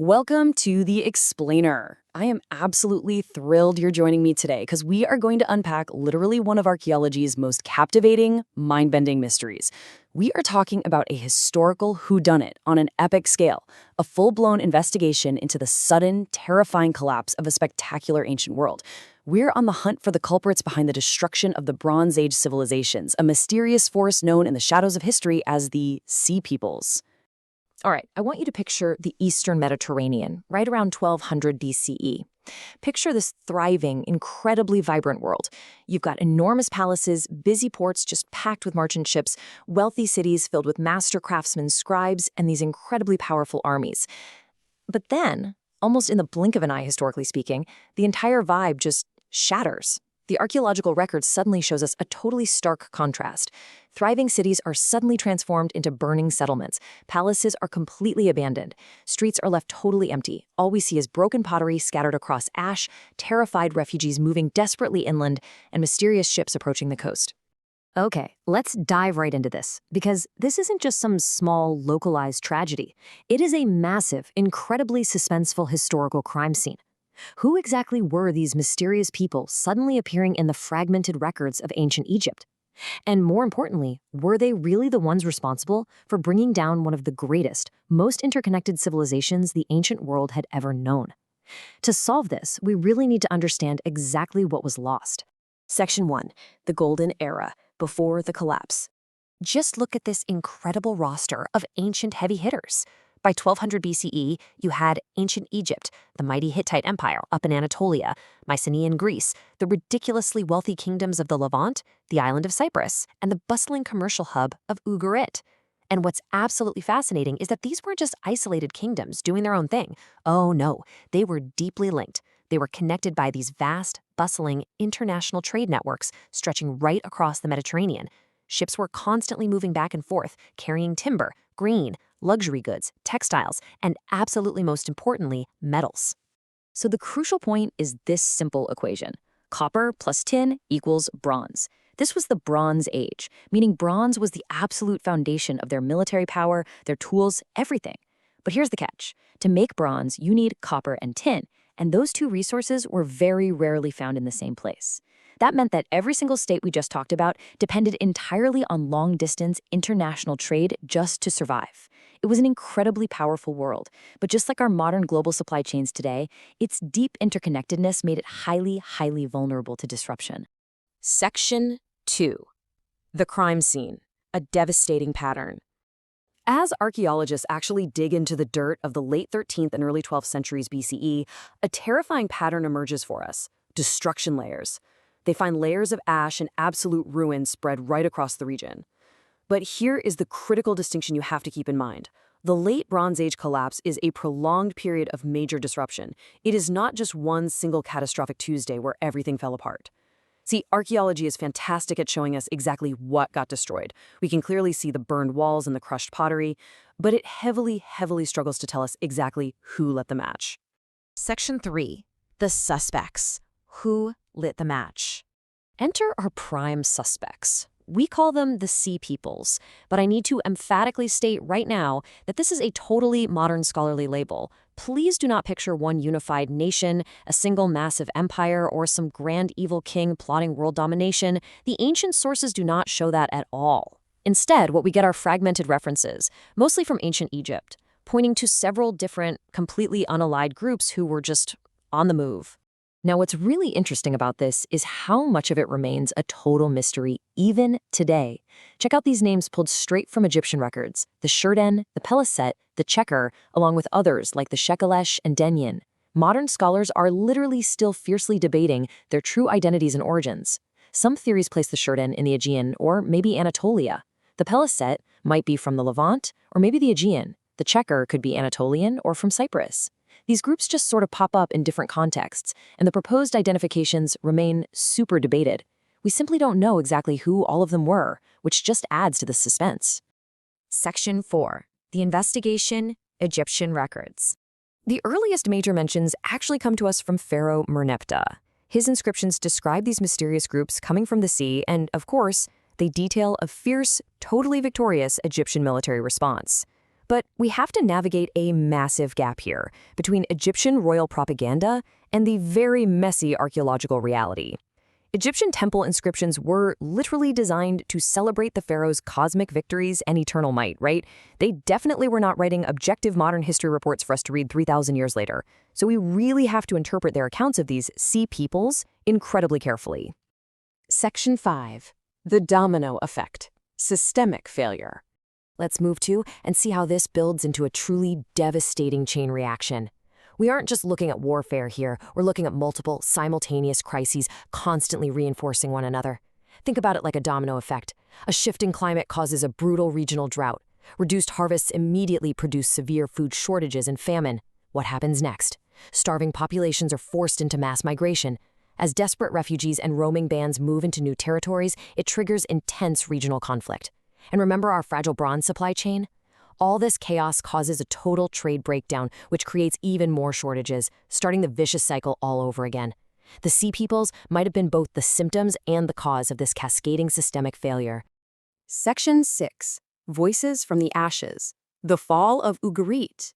Welcome to The Explainer. I am absolutely thrilled you're joining me today because we are going to unpack literally one of archaeology's most captivating, mind-bending mysteries. We are talking about a historical whodunit on an epic scale, a full-blown investigation into the sudden, terrifying collapse of a spectacular ancient world. We're on the hunt for the culprits behind the destruction of the Bronze Age civilizations, a mysterious force known in the shadows of history as the Sea Peoples. All right, I want you to picture the Eastern Mediterranean, right around 1200 BCE. Picture this thriving, incredibly vibrant world. You've got enormous palaces, busy ports just packed with merchant ships, wealthy cities filled with master craftsmen, scribes, and these incredibly powerful armies. But then, almost in the blink of an eye, historically speaking, the entire vibe just shatters. The archaeological record suddenly shows us a totally stark contrast. Thriving cities are suddenly transformed into burning settlements. Palaces are completely abandoned. Streets are left totally empty. All we see is broken pottery scattered across ash, terrified refugees moving desperately inland, and mysterious ships approaching the coast. Okay, let's dive right into this, because this isn't just some small, localized tragedy. It is a massive, incredibly suspenseful historical crime scene. Who exactly were these mysterious people suddenly appearing in the fragmented records of ancient Egypt? And more importantly, were they really the ones responsible for bringing down one of the greatest, most interconnected civilizations the ancient world had ever known? To solve this, we really need to understand exactly what was lost. Section 1. The Golden Era, before the collapse. Just look at this incredible roster of ancient heavy hitters. By 1200 BCE, you had ancient Egypt, the mighty Hittite Empire up in Anatolia, Mycenaean Greece, the ridiculously wealthy kingdoms of the Levant, the island of Cyprus, and the bustling commercial hub of Ugarit. And what's absolutely fascinating is that these weren't just isolated kingdoms doing their own thing. Oh no, they were deeply linked. They were connected by these vast, bustling, international trade networks stretching right across the Mediterranean. Ships were constantly moving back and forth, carrying timber, grain, luxury goods, textiles, and absolutely most importantly, metals. So the crucial point is this simple equation. Copper plus tin equals bronze. This was the Bronze Age, meaning bronze was the absolute foundation of their military power, their tools, everything. But here's the catch. To make bronze, you need copper and tin, and those two resources were very rarely found in the same place. That meant that every single state we just talked about depended entirely on long-distance international trade just to survive. It was an incredibly powerful world, but just like our modern global supply chains today, its deep interconnectedness made it highly, highly vulnerable to disruption. Section 2. The crime scene, a devastating pattern. As archaeologists actually dig into the dirt of the late 13th and early 12th centuries BCE, a terrifying pattern emerges for us: destruction layers. They find layers of ash and absolute ruin spread right across the region. But here is the critical distinction you have to keep in mind. The late Bronze Age collapse is a prolonged period of major disruption. It is not just one single catastrophic Tuesday where everything fell apart. See, archaeology is fantastic at showing us exactly what got destroyed. We can clearly see the burned walls and the crushed pottery, but it heavily, heavily struggles to tell us exactly who lit the match. Section 3. The suspects. Who lit the match? Enter our prime suspects. We call them the Sea Peoples, but I need to emphatically state right now that this is a totally modern scholarly label. Please do not picture one unified nation, a single massive empire, or some grand evil king plotting world domination. The ancient sources do not show that at all. Instead, what we get are fragmented references, mostly from ancient Egypt, pointing to several different, completely unallied groups who were just on the move. Now, what's really interesting about this is how much of it remains a total mystery even today. Check out these names pulled straight from Egyptian records: the Shurden, the Peliset, the Checker, along with others like the Shekelesh and Denyen. Modern scholars are literally still fiercely debating their true identities and origins. Some theories place the Shurden in the Aegean or maybe Anatolia. The Peliset might be from the Levant or maybe the Aegean. The Checker could be Anatolian or from Cyprus. These groups just sort of pop up in different contexts, and the proposed identifications remain super debated. We simply don't know exactly who all of them were, which just adds to the suspense. Section 4. The investigation, Egyptian records. The earliest major mentions actually come to us from Pharaoh Merneptah. His inscriptions describe these mysterious groups coming from the sea, and, of course, they detail a fierce, totally victorious Egyptian military response. But we have to navigate a massive gap here between Egyptian royal propaganda and the very messy archaeological reality. Egyptian temple inscriptions were literally designed to celebrate the pharaoh's cosmic victories and eternal might, right? They definitely were not writing objective modern history reports for us to read 3,000 years later. So we really have to interpret their accounts of these sea peoples incredibly carefully. Section 5. The domino effect. Systemic failure. Let's move to and see how this builds into a truly devastating chain reaction. We aren't just looking at warfare here, we're looking at multiple, simultaneous crises constantly reinforcing one another. Think about it like a domino effect. A shift in climate causes a brutal regional drought. Reduced harvests immediately produce severe food shortages and famine. What happens next? Starving populations are forced into mass migration. As desperate refugees and roaming bands move into new territories, it triggers intense regional conflict. And remember our fragile bronze supply chain? All this chaos causes a total trade breakdown, which creates even more shortages, starting the vicious cycle all over again. The sea peoples might have been both the symptoms and the cause of this cascading systemic failure. Section 6. Voices from the Ashes. The Fall of Ugarit.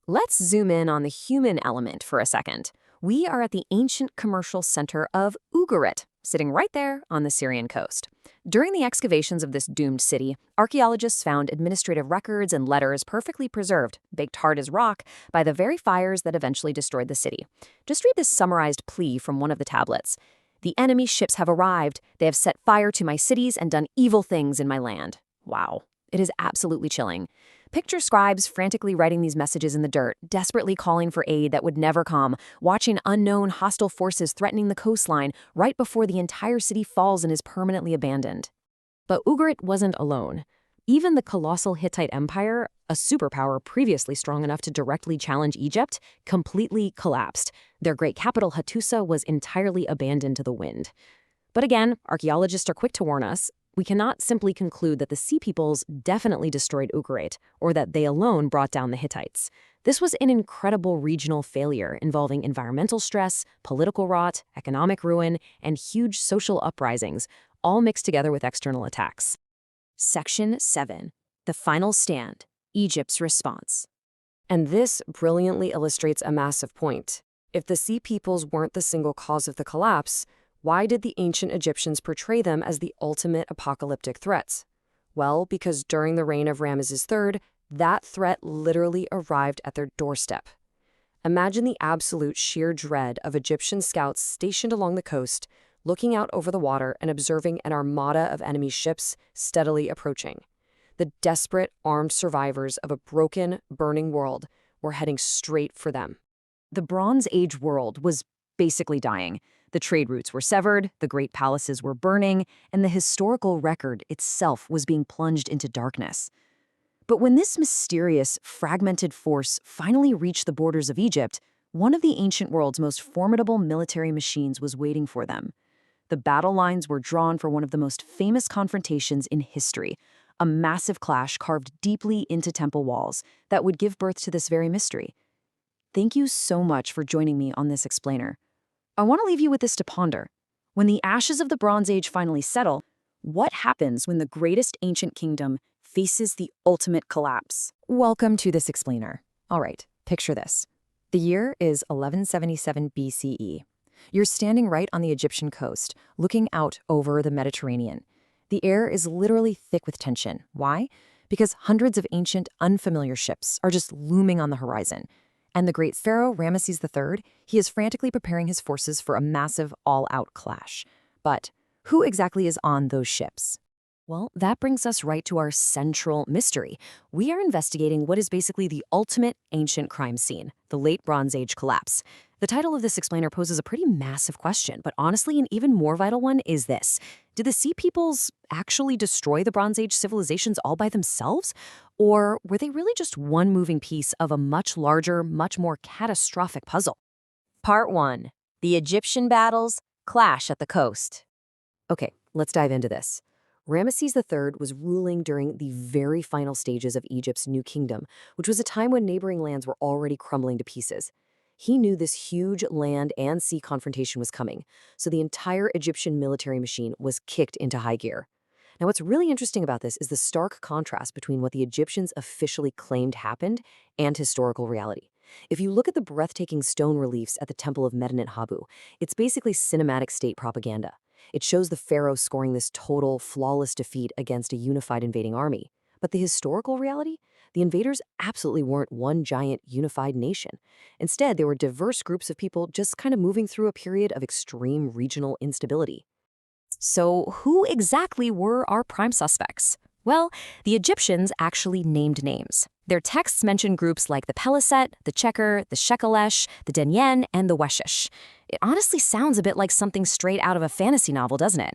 Let's zoom in on the human element for a second. We are at the ancient commercial center of Ugarit, sitting right there on the Syrian coast. During the excavations of this doomed city, archaeologists found administrative records and letters perfectly preserved, baked hard as rock, by the very fires that eventually destroyed the city. Just read this summarized plea from one of the tablets. "The enemy ships have arrived. They have set fire to my cities and done evil things in my land." Wow. It is absolutely chilling. Picture scribes frantically writing these messages in the dirt, desperately calling for aid that would never come, watching unknown hostile forces threatening the coastline right before the entire city falls and is permanently abandoned. But Ugarit wasn't alone. Even the colossal Hittite Empire, a superpower previously strong enough to directly challenge Egypt, completely collapsed. Their great capital, Hattusa, was entirely abandoned to the wind. But again, archaeologists are quick to warn us. We cannot simply conclude that the Sea Peoples definitely destroyed Ugarit, or that they alone brought down the Hittites. This was an incredible regional failure involving environmental stress, political rot, economic ruin, and huge social uprisings, all mixed together with external attacks. Section 7. The Final Stand. Egypt's Response. And this brilliantly illustrates a massive point. If the Sea Peoples weren't the single cause of the collapse, why did the ancient Egyptians portray them as the ultimate apocalyptic threats? Well, because during the reign of Ramesses III, that threat literally arrived at their doorstep. Imagine the absolute sheer dread of Egyptian scouts stationed along the coast, looking out over the water and observing an armada of enemy ships steadily approaching. The desperate, armed survivors of a broken, burning world were heading straight for them. The Bronze Age world was basically dying. The trade routes were severed, the great palaces were burning, and the historical record itself was being plunged into darkness. But when this mysterious, fragmented force finally reached the borders of Egypt, one of the ancient world's most formidable military machines was waiting for them. The battle lines were drawn for one of the most famous confrontations in history, a massive clash carved deeply into temple walls that would give birth to this very mystery. Thank you so much for joining me on this explainer. I want to leave you with this to ponder. When the ashes of the Bronze Age finally settle, what happens when the greatest ancient kingdom faces the ultimate collapse? Welcome to this explainer. All right, picture this. The year is 1177 BCE. You're standing right on the Egyptian coast, looking out over the Mediterranean. The air is literally thick with tension. Why? Because hundreds of ancient, unfamiliar ships are just looming on the horizon. And the great pharaoh Ramesses III, he is frantically preparing his forces for a massive, all-out clash. But who exactly is on those ships? Well, that brings us right to our central mystery. We are investigating what is basically the ultimate ancient crime scene, the Late Bronze Age collapse. The title of this explainer poses a pretty massive question, but honestly, an even more vital one is this. Did the Sea Peoples actually destroy the Bronze Age civilizations all by themselves? Or were they really just one moving piece of a much larger, much more catastrophic puzzle? Part 1. The Egyptian Battles, Clash at the Coast. Okay, let's dive into this. Ramesses III was ruling during the very final stages of Egypt's new kingdom, which was a time when neighboring lands were already crumbling to pieces. He knew this huge land and sea confrontation was coming, so the entire Egyptian military machine was kicked into high gear. Now, what's really interesting about this is the stark contrast between what the Egyptians officially claimed happened and historical reality. If you look at the breathtaking stone reliefs at the Temple of Medinet Habu, it's basically cinematic state propaganda. It shows the pharaoh scoring this total, flawless defeat against a unified invading army. But the historical reality? The invaders absolutely weren't one giant, unified nation. Instead, they were diverse groups of people just kind of moving through a period of extreme regional instability. So, who exactly were our prime suspects? Well, the Egyptians actually named names. Their texts mention groups like the Peliset, the Checker, the Shekelesh, the Denyen, and the Weshish. It honestly sounds a bit like something straight out of a fantasy novel, doesn't it?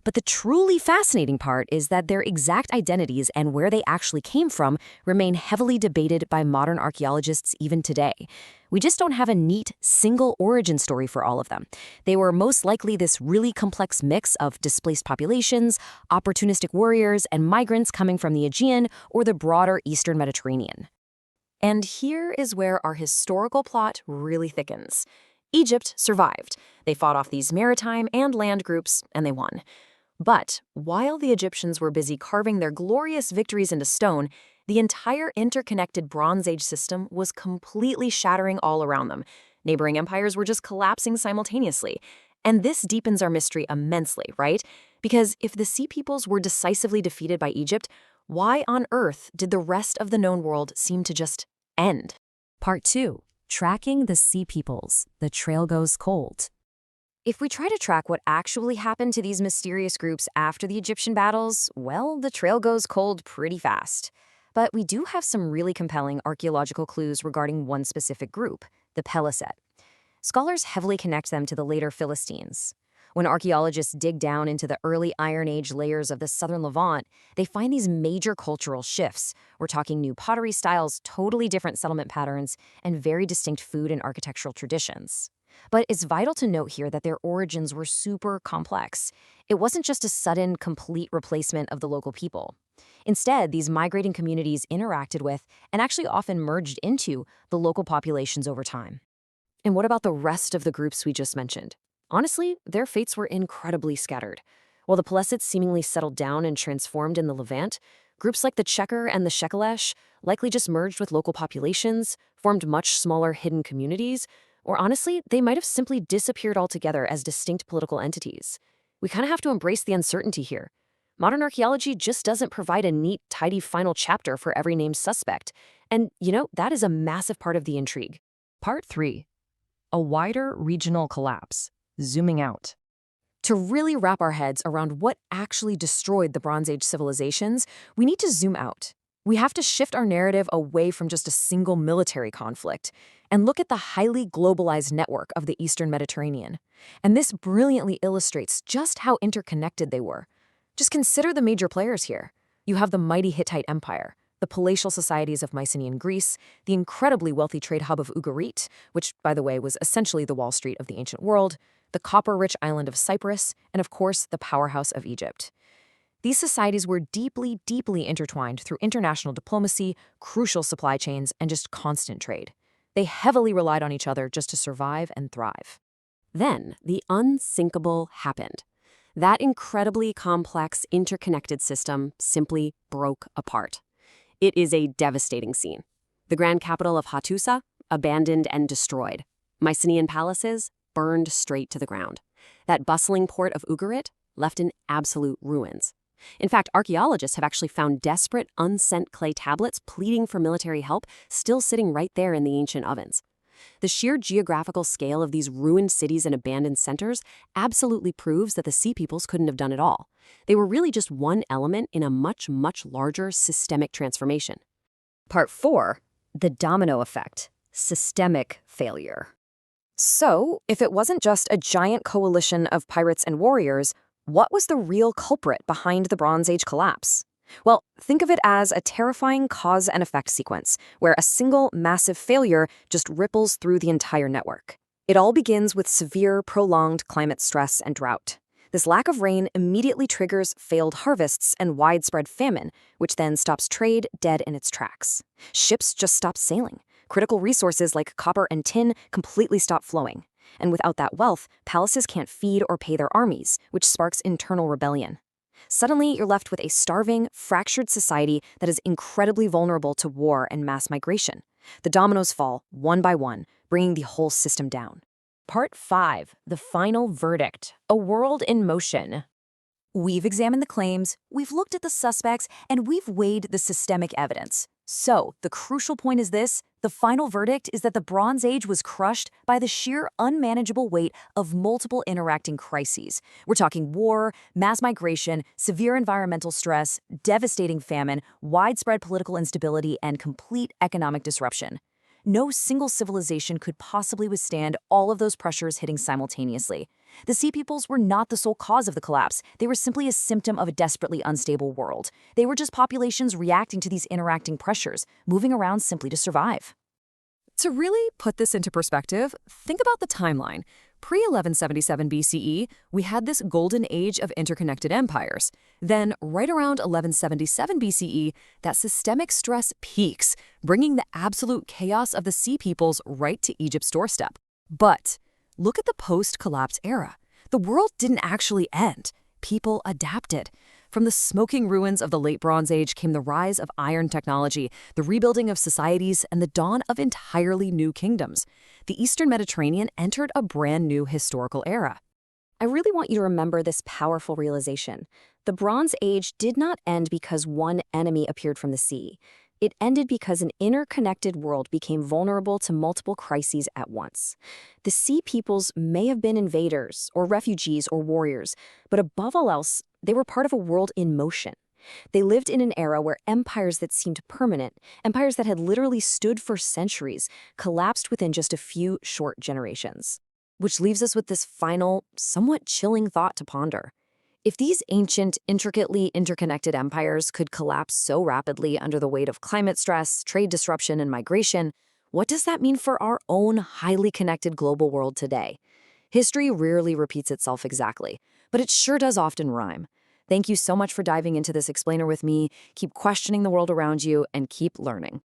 But the truly fascinating part is that their exact identities and where they actually came from remain heavily debated by modern archaeologists even today. We just don't have a neat, single origin story for all of them. They were most likely this really complex mix of displaced populations, opportunistic warriors, and migrants coming from the Aegean or the broader Eastern Mediterranean. And here is where our historical plot really thickens. Egypt survived. They fought off these maritime and land groups, and they won. But while the Egyptians were busy carving their glorious victories into stone, the entire interconnected Bronze Age system was completely shattering all around them. Neighboring empires were just collapsing simultaneously. And this deepens our mystery immensely, right? Because if the Sea Peoples were decisively defeated by Egypt, why on earth did the rest of the known world seem to just end? Part 2. Tracking the Sea Peoples. The trail goes cold. If we try to track what actually happened to these mysterious groups after the Egyptian battles, well, the trail goes cold pretty fast. But we do have some really compelling archaeological clues regarding one specific group, the Peliset. Scholars heavily connect them to the later Philistines. When archaeologists dig down into the early Iron Age layers of the southern Levant, they find these major cultural shifts. We're talking new pottery styles, totally different settlement patterns, and very distinct food and architectural traditions. But it's vital to note here that their origins were super complex. It wasn't just a sudden, complete replacement of the local people. Instead, these migrating communities interacted with, and actually often merged into, the local populations over time. And what about the rest of the groups we just mentioned? Honestly, their fates were incredibly scattered. While the Pelesites seemingly settled down and transformed in the Levant, groups like the Checker and the Shekelesh likely just merged with local populations, formed much smaller hidden communities, or honestly, they might have simply disappeared altogether as distinct political entities. We kind of have to embrace the uncertainty here. Modern archaeology just doesn't provide a neat, tidy final chapter for every named suspect. And, that is a massive part of the intrigue. Part 3. A wider regional collapse. Zooming out. To really wrap our heads around what actually destroyed the Bronze Age civilizations, we need to zoom out. We have to shift our narrative away from just a single military conflict and look at the highly globalized network of the Eastern Mediterranean. And this brilliantly illustrates just how interconnected they were. Just consider the major players here. You have the mighty Hittite Empire, the palatial societies of Mycenaean Greece, the incredibly wealthy trade hub of Ugarit, which, by the way, was essentially the Wall Street of the ancient world, the copper-rich island of Cyprus, and of course, the powerhouse of Egypt. These societies were deeply, deeply intertwined through international diplomacy, crucial supply chains, and just constant trade. They heavily relied on each other just to survive and thrive. Then, the unthinkable happened. That incredibly complex, interconnected system simply broke apart. It is a devastating scene. The grand capital of Hattusa, abandoned and destroyed. Mycenaean palaces, burned straight to the ground. That bustling port of Ugarit, left in absolute ruins. In fact, archaeologists have actually found desperate, unsent clay tablets pleading for military help still sitting right there in the ancient ovens. The sheer geographical scale of these ruined cities and abandoned centers absolutely proves that the Sea Peoples couldn't have done it all. They were really just one element in a much, much larger systemic transformation. Part 4. The domino effect. Systemic failure. So, if it wasn't just a giant coalition of pirates and warriors, what was the real culprit behind the Bronze Age collapse? Well, think of it as a terrifying cause and effect sequence, where a single massive failure just ripples through the entire network. It all begins with severe, prolonged climate stress and drought. This lack of rain immediately triggers failed harvests and widespread famine, which then stops trade dead in its tracks. Ships just stop sailing. Critical resources like copper and tin completely stop flowing. And without that wealth, palaces can't feed or pay their armies, which sparks internal rebellion. Suddenly, you're left with a starving, fractured society that is incredibly vulnerable to war and mass migration. The dominoes fall, one by one, bringing the whole system down. Part 5. The Final Verdict. A World in Motion. We've examined the claims, we've looked at the suspects, and we've weighed the systemic evidence. So, the crucial point is this: the final verdict is that the Bronze Age was crushed by the sheer unmanageable weight of multiple interacting crises. We're talking war, mass migration, severe environmental stress, devastating famine, widespread political instability, and complete economic disruption. No single civilization could possibly withstand all of those pressures hitting simultaneously. The Sea Peoples were not the sole cause of the collapse. They were simply a symptom of a desperately unstable world. They were just populations reacting to these interacting pressures, moving around simply to survive. To really put this into perspective, think about the timeline. Pre-1177 BCE, we had this golden age of interconnected empires. Then, right around 1177 BCE, that systemic stress peaks, bringing the absolute chaos of the Sea Peoples right to Egypt's doorstep. But look at the post-collapse era. The world didn't actually end. People adapted. From the smoking ruins of the late Bronze Age came the rise of iron technology, the rebuilding of societies, and the dawn of entirely new kingdoms. The Eastern Mediterranean entered a brand new historical era. I really want you to remember this powerful realization. The Bronze Age did not end because one enemy appeared from the sea. It ended because an interconnected world became vulnerable to multiple crises at once. The Sea Peoples may have been invaders, or refugees, or warriors, but above all else, they were part of a world in motion. They lived in an era where empires that seemed permanent, empires that had literally stood for centuries, collapsed within just a few short generations. Which leaves us with this final, somewhat chilling thought to ponder. If these ancient, intricately interconnected empires could collapse so rapidly under the weight of climate stress, trade disruption, and migration, what does that mean for our own highly connected global world today? History rarely repeats itself exactly, but it sure does often rhyme. Thank you so much for diving into this explainer with me. Keep questioning the world around you and keep learning.